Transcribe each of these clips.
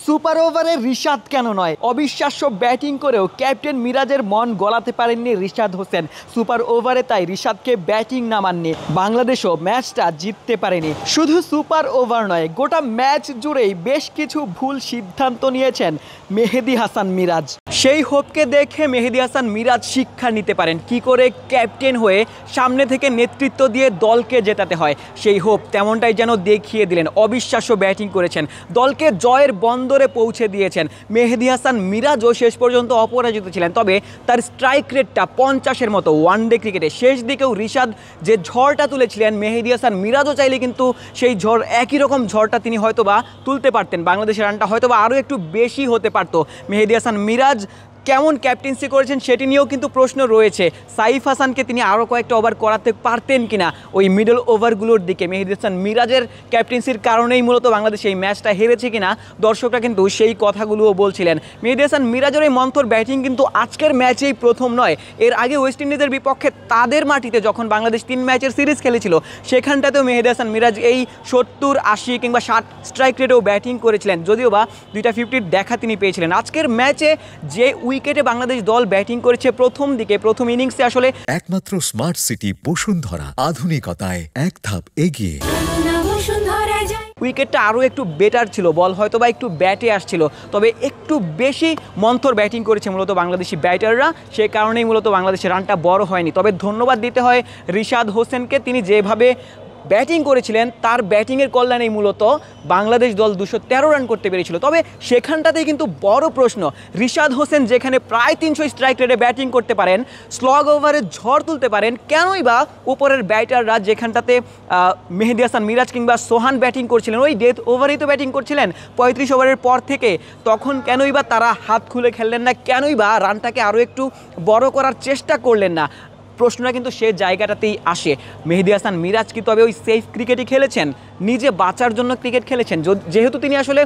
Super ওভারে রিশাদ কেন নয়? অবিশ্বাস্য ব্যাটিং করেও ক্যাপ্টেন মিরাজের মন গলাতে পারেননি রিশাদ হোসেন। সুপার ওভারে তাই রিশাদকে ব্যাটিং নামাননি। বাংলাদেশও ম্যাচটা জিততে পারেনি। শুধু সুপার ওভার নয়, গোটা ম্যাচ জুড়েই বেশ কিছু ভুল সিদ্ধান্ত নিয়েছেন মেহেদী হাসান মিরাজ। সেই হোপকে দেখে মেহেদী হাসান মিরাজ শিক্ষা নিতে পারেন কি করে ক্যাপ্টেন হয়ে সামনে থেকে নেতৃত্ব দিয়ে দলকে জেতাতে হয়। সেই হোপ তেমনটাই যেন দেখিয়ে দিলেন। অবিশ্বাস্য ব্যাটিং করেছেন, দলকে জয়ের বন্দরে পৌঁছে দিয়েছেন। মেহেদী হাসান মিরাজও শেষ পর্যন্ত অপরাজিত ছিলেন, তবে তার স্ট্রাইক রেটটা 50-এর মতো ওয়ানডে ক্রিকেটে। শেষ দিকেও রিশাদ যে ঝড়টা তুলেছিলেন, মেহেদী হাসান মিরাজও চাইলে কিন্তু সেই ঝড়, একই রকম ঝড়টা তিনি হয়তোবা তুলতে পারতেন। বাংলাদেশের রানটা হয়তোবা আরও একটু বেশি হতে পারতো। মেহেদী হাসান মিরাজ কেমন ক্যাপ্টেন্সি করেছেন সেটি নিয়েও কিন্তু প্রশ্ন রয়েছে। সাইফ হাসানকে তিনি আরও কয়েকটা ওভার করাতে পারতেন কিনা ওই মিডল ওভারগুলোর দিকে। মেহেদী হাসান মিরাজের ক্যাপ্টেন্সির কারণেই মূলত বাংলাদেশ এই ম্যাচটা হেরেছে কিনা দর্শকরা কিন্তু সেই কথাগুলোও বলছিলেন। মেহেদী হাসান মিরাজের এই মন্থর ব্যাটিং কিন্তু আজকের ম্যাচেই প্রথম নয়। এর আগে ওয়েস্ট ইন্ডিজের বিপক্ষে তাদের মাটিতে যখন বাংলাদেশ 3 ম্যাচের সিরিজ খেলেছিল, সেখানটাতেও মেহেদী হাসান মিরাজ এই 70, 80 কিংবা 60 স্ট্রাইক রেটেও ব্যাটিং করেছিলেন, যদিও বা 2টা 50-র দেখা তিনি পেয়েছিলেন। আজকের ম্যাচে যে উইকেটে বাংলাদেশ দল ব্যাটিং করেছে প্রথম দিকে, প্রথম ইনিংসে আসলে একমাত্র স্মার্ট সিটি বসুন্ধরা, আধুনিকতায় এক ধাপ এগিয়ে। উইকেটটা আরও একটু বেটার ছিল, বল হয়তো বা একটু ব্যাটে আসছিল, তবে একটু বেশি মন্থর ব্যাটিং করেছে মূলত বাংলাদেশি ব্যাটাররা। সে কারণেই মূলত বাংলাদেশের রানটা বড় হয়নি। তবে ধন্যবাদ দিতে হয় রিশাদ হোসেনকে। তিনি যেভাবে ব্যাটিং করেছিলেন, তার ব্যাটিংয়ের কল্যাণেই মূলত বাংলাদেশ দল 213 রান করতে পেরেছিল। তবে সেখানটাতেই কিন্তু বড় প্রশ্ন, রিশাদ হোসেন যেখানে প্রায় 300 স্ট্রাইক রেটে ব্যাটিং করতে পারেন, স্লগ ওভারে ঝড় তুলতে পারেন, কেনই বা উপরের ব্যাটাররা যেখানটাতে মেহেদী হাসান মিরাজ কিংবা সোহান ব্যাটিং করছিলেন, ওই ডেথ ওভারেই তো ব্যাটিং করছিলেন 35 ওভারের পর থেকে, তখন কেনই বা তারা হাত খুলে খেললেন না? কেনই বা রানটাকে আরও একটু বড় করার চেষ্টা করলেন না? প্রশ্নটা কিন্তু সে জায়গাটাতেই আসে। মেহেদী হাসান মিরাজ কি তবে ওই সেফ ক্রিকেটই খেলেছেন, নিজে বাঁচার জন্য ক্রিকেট খেলেছেন? যেহেতু তিনি আসলে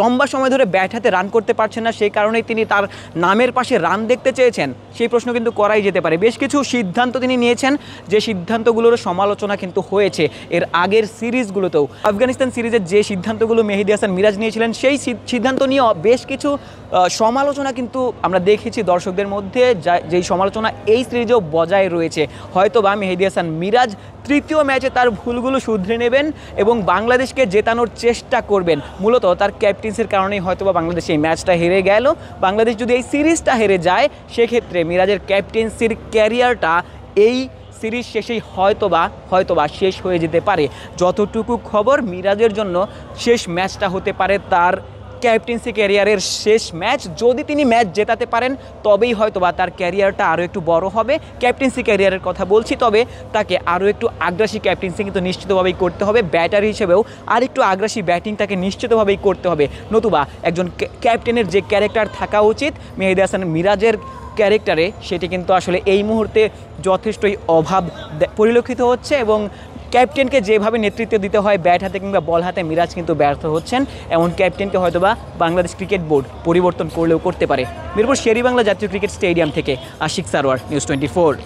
লম্বা সময় ধরে ব্যাট হাতে রান করতে পারছেন না, সেই কারণেই তিনি তার নামের পাশে রান দেখতে চেয়েছেন, সেই প্রশ্ন কিন্তু করাই যেতে পারে। বেশ কিছু সিদ্ধান্ত তিনি নিয়েছেন, যে সিদ্ধান্তগুলোর সমালোচনা কিন্তু হয়েছে এর আগের সিরিজগুলোতেও। আফগানিস্তান সিরিজের যে সিদ্ধান্তগুলো মেহেদী হাসান মিরাজ নিয়েছিলেন, সেই সিদ্ধান্ত নিয়ে বেশ কিছু সমালোচনা কিন্তু আমরা দেখেছি দর্শকদের মধ্যে, যেই সমালোচনা এই সিরিজেও বজায় রয়েছে। হয়তোবা মেহেদী হাসান মিরাজ তৃতীয় ম্যাচে তার ভুলগুলো শুধরে নেবেন এবং বাংলাদেশকে জেতানোর চেষ্টা করবেন। মূলত তার ক্যাপ্টেন্সির কারণেই হয়তোবা বাংলাদেশ এই ম্যাচটা হেরে গেল। বাংলাদেশ যদি এই সিরিজটা হেরে যায়, সেক্ষেত্রে মিরাজের ক্যাপ্টেন্সির ক্যারিয়ারটা এই সিরিজ শেষেই হয়তোবা শেষ হয়ে যেতে পারে। যতটুকু খবর, মিরাজের জন্য শেষ ম্যাচটা হতে পারে তার ক্যাপ্টেন্সি ক্যারিয়ারের শেষ ম্যাচ। যদি তিনি ম্যাচ জেতাতে পারেন, তবেই হয়তোবা তার ক্যারিয়ারটা আরও একটু বড় হবে। ক্যাপ্টেন্সি ক্যারিয়ারের কথা বলছি, তবে তাকে আরও একটু আগ্রাসী ক্যাপ্টেন্সি কিন্তু নিশ্চিতভাবেই করতে হবে। ব্যাটার হিসেবেও আর একটু আগ্রাসী ব্যাটিং তাকে নিশ্চিতভাবেই করতে হবে, নতুবা একজন ক্যাপ্টেনের যে ক্যারেক্টার থাকা উচিত মেহেদী হাসান মিরাজের ক্যারেক্টারে, সেটি কিন্তু আসলে এই মুহূর্তে যথেষ্টই অভাব পরিলক্ষিত হচ্ছে। এবং ক্যাপ্টেনকে যেভাবে নেতৃত্ব দিতে হয় ব্যাট হাতে কিংবা বল হাতে, মিরাজ কিন্তু ব্যর্থ হচ্ছেন। এমন ক্যাপ্টেনকে হয়তোবা বাংলাদেশ ক্রিকেট বোর্ড পরিবর্তন করলেও করতে পারে। মিরপুর শের-ই-বাংলা জাতীয় ক্রিকেট স্টেডিয়াম থেকে আশিক সারোয়ার, নিউজ 24।